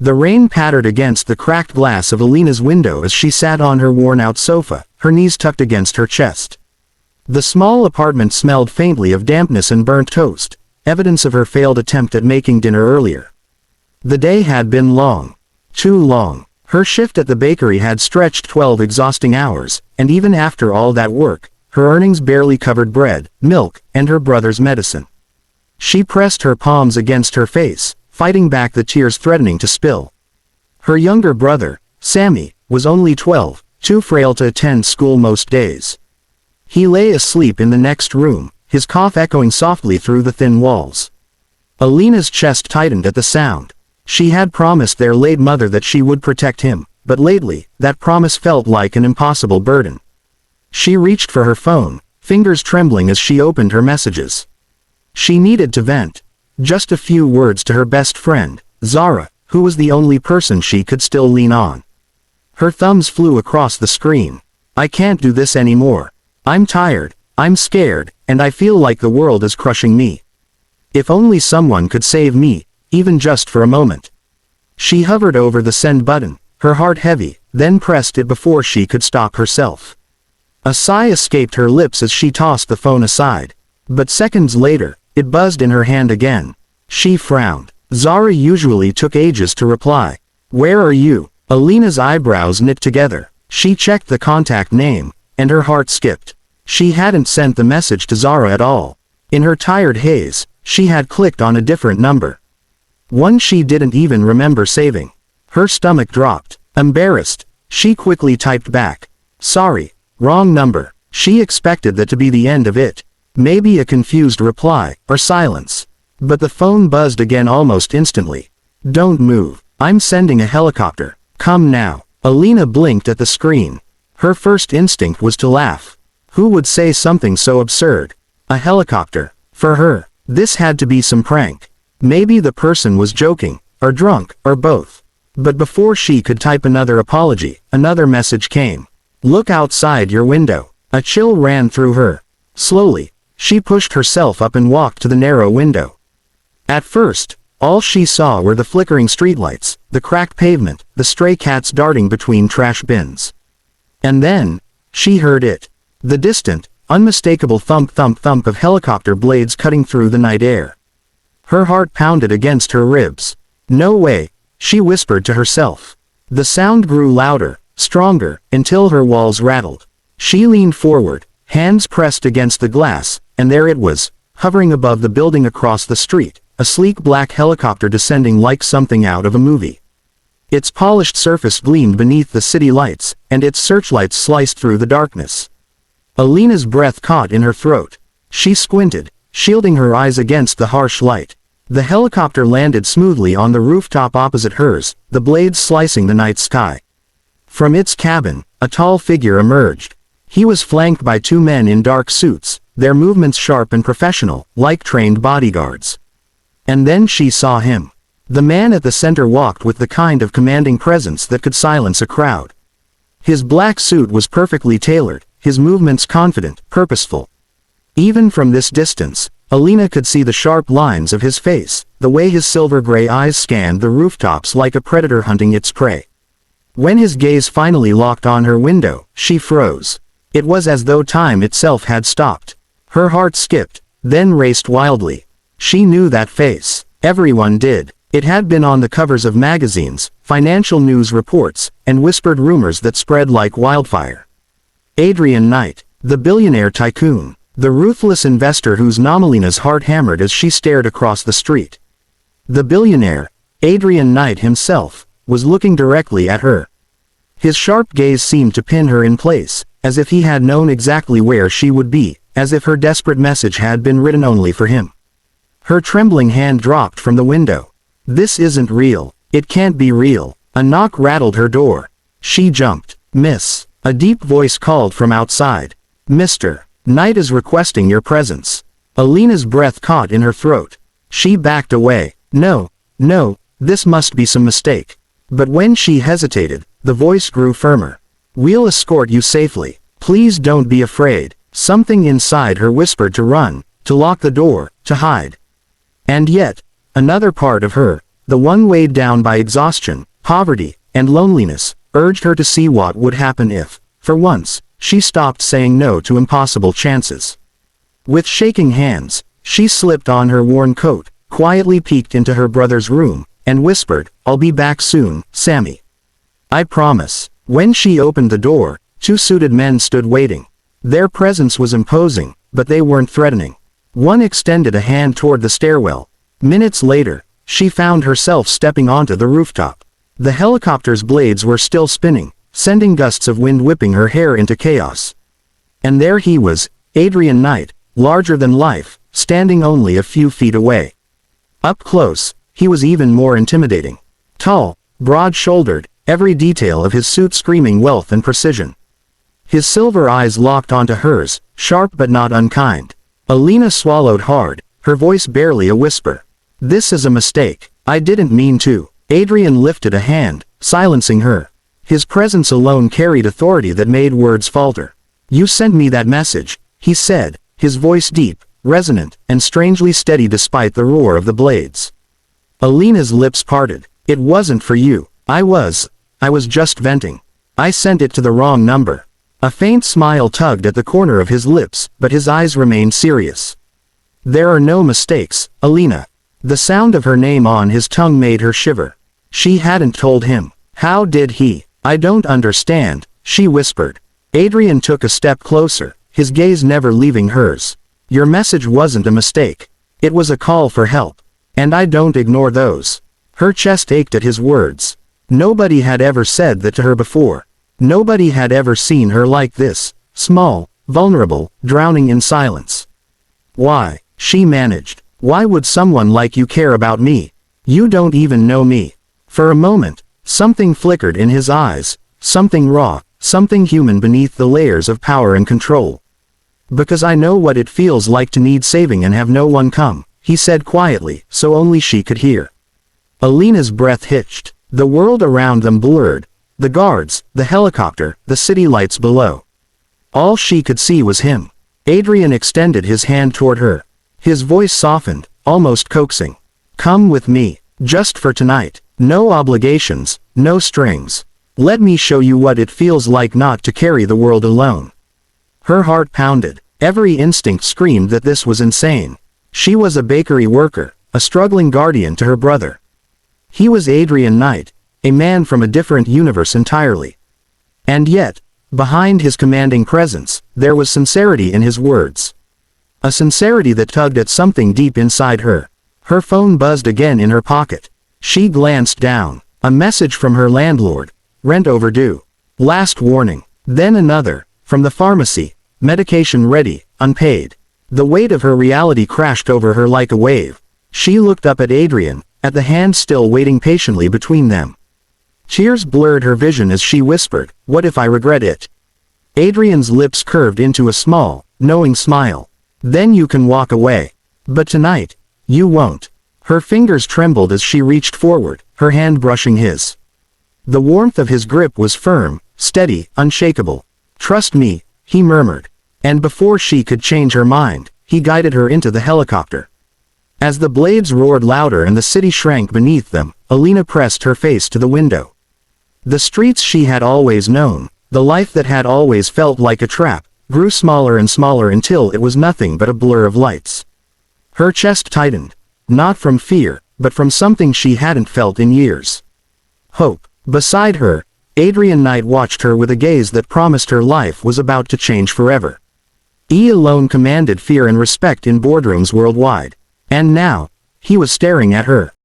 The rain pattered against the cracked glass of Alina's window as she sat on her worn-out sofa, her knees tucked against her chest. The small apartment smelled faintly of dampness and burnt toast, evidence of her failed attempt at making dinner earlier. The day had been long. Too long. Her shift at the bakery had stretched 12 exhausting hours, and even after all that work, her earnings barely covered bread, milk, and her brother's medicine. She pressed her palms against her face, fighting back the tears threatening to spill. Her younger brother, Sammy, was only 12, too frail to attend school most days. He lay asleep in the next room, his cough echoing softly through the thin walls. Alina's chest tightened at the sound. She had promised their late mother that she would protect him, but lately, that promise felt like an impossible burden. She reached for her phone, fingers trembling as she opened her messages. She needed to vent. Just a few words to her best friend, Zara, who was the only person she could still lean on. Her thumbs flew across the screen. "I can't do this anymore. I'm tired, I'm scared, and I feel like the world is crushing me. If only someone could save me, even just for a moment." She hovered over the send button, her heart heavy, then pressed it before she could stop herself. A sigh escaped her lips as she tossed the phone aside. But seconds later, it buzzed in her hand again. She frowned. Zara usually took ages to reply. "Where are you?" Alina's eyebrows knit together. She checked the contact name, and her heart skipped. She hadn't sent the message to Zara at all. In her tired haze, she had clicked on a different number. One she didn't even remember saving. Her stomach dropped. Embarrassed, she quickly typed back, "Sorry, wrong number." She expected that to be the end of it. Maybe a confused reply, or silence. But the phone buzzed again almost instantly. "Don't move. I'm sending a helicopter. Come now." Alina blinked at the screen. Her first instinct was to laugh. Who would say something so absurd? A helicopter. For her, this had to be some prank. Maybe the person was joking, or drunk, or both. But before she could type another apology, another message came. "Look outside your window." A chill ran through her. Slowly, she pushed herself up and walked to the narrow window. At first, all she saw were the flickering streetlights, the cracked pavement, the stray cats darting between trash bins. And then, she heard it. The distant, unmistakable thump-thump-thump of helicopter blades cutting through the night air. Her heart pounded against her ribs. "No way," she whispered to herself. The sound grew louder, stronger, until her walls rattled. She leaned forward, hands pressed against the glass, and there it was, hovering above the building across the street, a sleek black helicopter descending like something out of a movie. Its polished surface gleamed beneath the city lights, and its searchlights sliced through the darkness. Alina's breath caught in her throat. She squinted, shielding her eyes against the harsh light. The helicopter landed smoothly on the rooftop opposite hers, the blades slicing the night sky. From its cabin, a tall figure emerged. He was flanked by two men in dark suits, their movements sharp and professional, like trained bodyguards. And then she saw him. The man at the center walked with the kind of commanding presence that could silence a crowd. His black suit was perfectly tailored, his movements confident, purposeful. Even from this distance, Alina could see the sharp lines of his face, the way his silver-gray eyes scanned the rooftops like a predator hunting its prey. When his gaze finally locked on her window, she froze. It was as though time itself had stopped. Her heart skipped, then raced wildly. She knew that face. Everyone did. It had been on the covers of magazines, financial news reports, and whispered rumors that spread like wildfire. Adrian Knight, the billionaire tycoon. The ruthless investor whose name Alina's heart hammered as she stared across the street. The billionaire, Adrian Knight himself, was looking directly at her. His sharp gaze seemed to pin her in place, as if he had known exactly where she would be, as if her desperate message had been written only for him. Her trembling hand dropped from the window. "This isn't real. It can't be real." A knock rattled her door. She jumped. "Miss." A deep voice called from outside. "Mr. Knight is requesting your presence." Alina's breath caught in her throat. She backed away. No, this must be some mistake. But when she hesitated, the voice grew firmer. "We'll escort you safely. Please don't be afraid." Something inside her whispered to run, to lock the door, to hide. And yet, another part of her, the one weighed down by exhaustion, poverty, and loneliness, urged her to see what would happen if, for once, she stopped saying no to impossible chances. With shaking hands, she slipped on her worn coat, quietly peeked into her brother's room, and whispered, "I'll be back soon, Sammy. I promise." When she opened the door, two suited men stood waiting. Their presence was imposing, but they weren't threatening. One extended a hand toward the stairwell. Minutes later, she found herself stepping onto the rooftop. The helicopter's blades were still spinning, sending gusts of wind whipping her hair into chaos. And there he was, Adrian Knight, larger than life, standing only a few feet away. Up close, he was even more intimidating. Tall, broad-shouldered, every detail of his suit screaming wealth and precision. His silver eyes locked onto hers, sharp but not unkind. Alina swallowed hard, her voice barely a whisper. "This is a mistake. I didn't mean to." Adrian lifted a hand, silencing her. His presence alone carried authority that made words falter. "You sent me that message," he said, his voice deep, resonant, and strangely steady despite the roar of the blades. Alina's lips parted. "It wasn't for you. I was just venting. I sent it to the wrong number." A faint smile tugged at the corner of his lips, but his eyes remained serious. "There are no mistakes, Alina." The sound of her name on his tongue made her shiver. She hadn't told him. How did he? "I don't understand," she whispered. Adrian took a step closer, his gaze never leaving hers. "Your message wasn't a mistake. It was a call for help. And I don't ignore those." Her chest ached at his words. Nobody had ever said that to her before. Nobody had ever seen her like this, small, vulnerable, drowning in silence. "Why?" she managed. "Why would someone like you care about me? You don't even know me." For a moment, something flickered in his eyes, something raw, something human beneath the layers of power and control. "Because I know what it feels like to need saving and have no one come," he said quietly, so only she could hear. Alina's breath hitched. The world around them blurred. The guards, the helicopter, the city lights below. All she could see was him. Adrian extended his hand toward her. His voice softened, almost coaxing. "Come with me. Just for tonight. No obligations, no strings. Let me show you what it feels like not to carry the world alone." Her heart pounded. Every instinct screamed that this was insane. She was a bakery worker, a struggling guardian to her brother. He was Adrian Knight, a man from a different universe entirely. And yet, behind his commanding presence, there was sincerity in his words. A sincerity that tugged at something deep inside her. Her phone buzzed again in her pocket. She glanced down. A message from her landlord. Rent overdue. Last warning. Then another, from the pharmacy. Medication ready, unpaid. The weight of her reality crashed over her like a wave. She looked up at Adrian, at the hand still waiting patiently between them. Tears blurred her vision as she whispered, "What if I regret it?" Adrian's lips curved into a small, knowing smile. "Then you can walk away. But tonight, you won't." Her fingers trembled as she reached forward, her hand brushing his. The warmth of his grip was firm, steady, unshakable. "Trust me," he murmured. And before she could change her mind, he guided her into the helicopter. As the blades roared louder and the city shrank beneath them, Alina pressed her face to the window. The streets she had always known, the life that had always felt like a trap, grew smaller and smaller until it was nothing but a blur of lights. Her chest tightened. Not from fear, but from something she hadn't felt in years. Hope. Beside her, Adrian Knight watched her with a gaze that promised her life was about to change forever. He alone commanded fear and respect in boardrooms worldwide. And now, he was staring at her.